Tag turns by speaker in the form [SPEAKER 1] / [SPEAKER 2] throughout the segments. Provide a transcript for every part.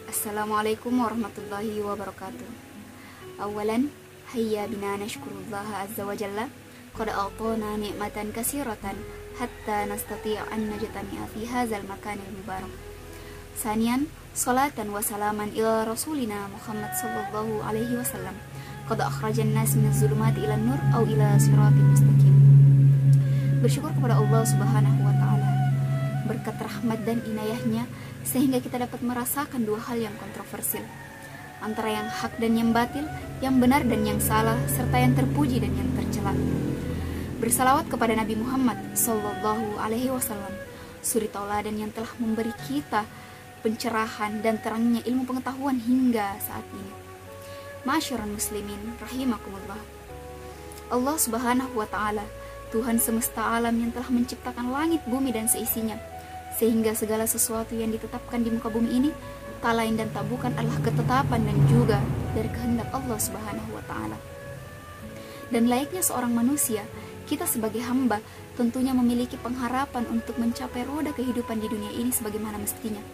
[SPEAKER 1] Assalamualaikum warahmatullahi wabarakatuh. Awalan, hayya bina nashkurullaha azza wa jalla qad a'tana ni'matan katsiratan hatta nastati' an najtami'a fi hadzal makanil mubarak. Saniyan, salatan wa salaman ila rasulina Muhammad sallallahu alaihi wasallam qad akhrajan nas minaz zulumati ila nur aw ila siratal mustaqim. Bersyukur kepada Allah Subhanahu wa taala berkat rahmat dan inayahnya sehingga kita dapat merasakan dua hal yang kontroversial, antara yang hak dan yang batil, yang benar dan yang salah, serta yang terpuji dan yang tercela. Bersalawat kepada Nabi Muhammad sallallahu alaihi wasallam, suri tauladan yang telah memberi kita pencerahan dan terangnya ilmu pengetahuan hingga saat ini. Ma'asyiral muslimin rahimakumullah. Allah Subhanahu wa taala, Tuhan semesta alam yang telah menciptakan langit, bumi dan seisinya, sehingga segala sesuatu yang ditetapkan di muka bumi ini tak lain dan tak bukan adalah ketetapan dan juga dari kehendak Allah Subhanahu wa taala. Dan layaknya seorang manusia, kita sebagai hamba tentunya memiliki pengharapan untuk mencapai roda kehidupan di dunia ini sebagaimana mestinya.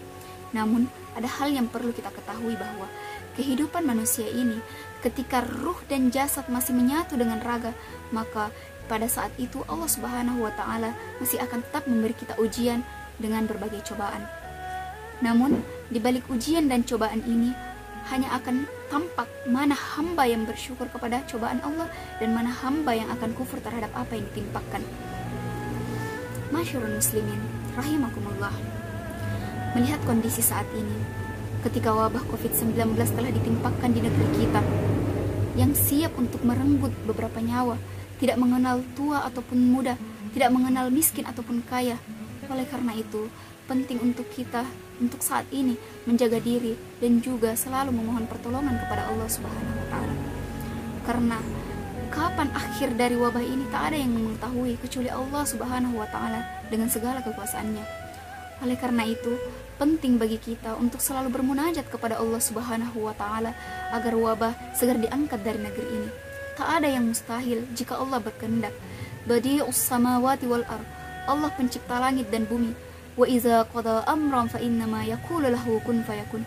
[SPEAKER 1] Namun, ada hal yang perlu kita ketahui bahwa kehidupan manusia ini ketika ruh dan jasad masih menyatu dengan raga, maka pada saat itu Allah Subhanahu wa taala masih akan tetap memberi kita ujian dengan berbagai cobaan. Namun, di balik ujian dan cobaan ini hanya akan tampak mana hamba yang bersyukur kepada cobaan Allah dan mana hamba yang akan kufur terhadap apa yang ditimpakan. Masyarul muslimin rahimakumullah. Melihat kondisi saat ini, ketika wabah COVID-19 telah ditimpakan di negeri kita, yang siap untuk merenggut beberapa nyawa, tidak mengenal tua ataupun muda, tidak mengenal miskin ataupun kaya. Oleh karena itu, penting untuk kita untuk saat ini menjaga diri dan juga selalu memohon pertolongan kepada Allah Subhanahu wa taala. Karena kapan akhir dari wabah ini tak ada yang mengetahui kecuali Allah Subhanahu wa taala dengan segala kekuasaannya. Oleh karena itu, penting bagi kita untuk selalu bermunajat kepada Allah Subhanahu wa taala agar wabah segera diangkat dari negeri ini. Tak ada yang mustahil jika Allah berkehendak. Badi'us samawati wal ardh, Allah pencipta langit dan bumi. Wa iza qada amran fa innama yaqulu lahu kun fayakun.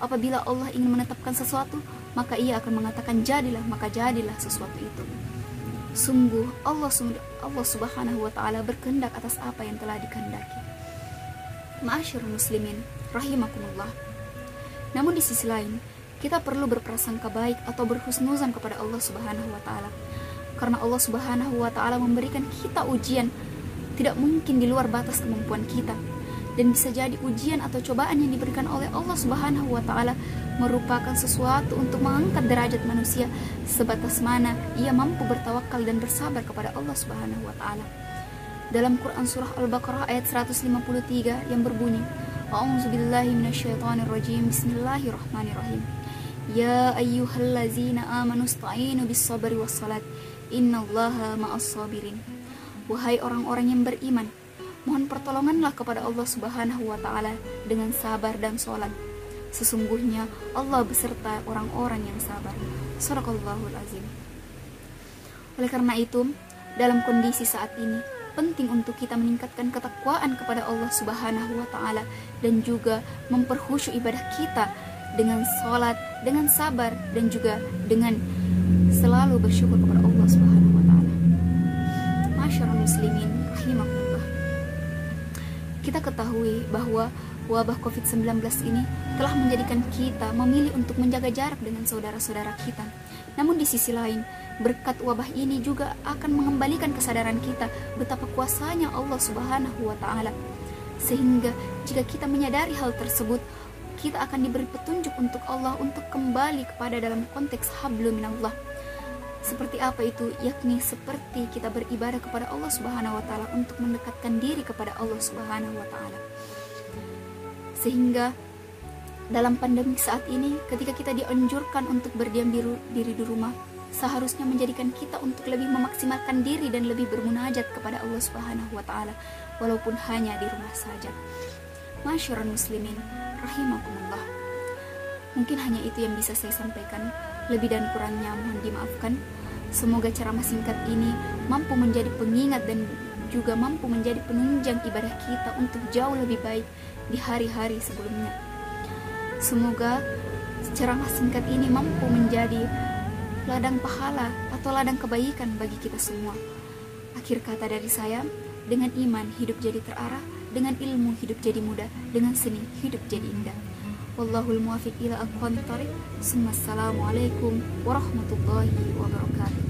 [SPEAKER 1] Apabila Allah ingin menetapkan sesuatu, maka Ia akan mengatakan jadilah, maka jadilah sesuatu itu. Sungguh Allah Subhanahu wa taala berkehendak atas apa yang telah dikehendaki. Ma'asyiral muslimin rahimakumullah. Namun di sisi lain, kita perlu berprasangka baik atau berhusnuzan kepada Allah Subhanahu wa taala. Karena Allah Subhanahu wa taala memberikan kita ujian tidak mungkin di luar batas kemampuan kita, dan bisa jadi ujian atau cobaan yang diberikan oleh Allah Subhanahu wa taala merupakan sesuatu untuk mengangkat derajat manusia sebatas mana ia mampu bertawakal dan bersabar kepada Allah Subhanahu wa taala. Dalam Quran surah Al-Baqarah ayat 153 yang berbunyi, A'udzubillahi minasyaitonirrajim, Bismillahirrahmanirrahim. Ya ayyuhallazina amanu ista'inu bis-sabri was-salat, innallaha ma'as-sabirin. Wahai orang-orang yang beriman, mohon pertolonganlah kepada Allah Subhanahu wa taala dengan sabar dan sholat. Sesungguhnya Allah beserta orang-orang yang sabar. Shadaqallahul azim. Oleh karena itu, dalam kondisi saat ini, penting untuk kita meningkatkan ketakwaan kepada Allah Subhanahu wa taala dan juga memperkhusyuk ibadah kita dengan sholat, dengan sabar dan juga dengan selalu bersyukur kepada Allah Subhanahu wa taala. Masyarul muslimin rahimakumullah. Kita ketahui bahwa wabah COVID-19 ini telah menjadikan kita memilih untuk menjaga jarak dengan saudara-saudara kita. Namun di sisi lain, berkat wabah ini juga akan mengembalikan kesadaran kita betapa kuasanya Allah Subhanahu wa taala. Sehingga jika kita menyadari hal tersebut, kita akan diberi petunjuk untuk Allah untuk kembali kepada dalam konteks hablum minallah. Seperti apa itu? Yakni seperti kita beribadah kepada Allah Subhanahu wa taala untuk mendekatkan diri kepada Allah Subhanahu wa taala. Sehingga dalam pandemi saat ini, ketika kita dianjurkan untuk berdiam diri di rumah, seharusnya menjadikan kita untuk lebih memaksimalkan diri dan lebih bermunajat kepada Allah Subhanahu wa taala walaupun hanya di rumah saja. Masyarul muslimin rahimakumullah. Mungkin hanya itu yang bisa saya sampaikan. Lebih dan kurangnya mohon dimaafkan. Semoga ceramah singkat ini mampu menjadi pengingat dan juga mampu menjadi penunjang ibadah kita untuk jauh lebih baik di hari-hari sebelumnya. Semoga ceramah singkat ini mampu menjadi ladang pahala atau ladang kebaikan bagi kita semua. Akhir kata dari saya, dengan iman hidup jadi terarah, dengan ilmu hidup jadi mudah, dengan seni hidup jadi indah. Wallahul muwaffiq ila aqwamit thoriq. Assalamualaikum warahmatullahi wabarakatuh.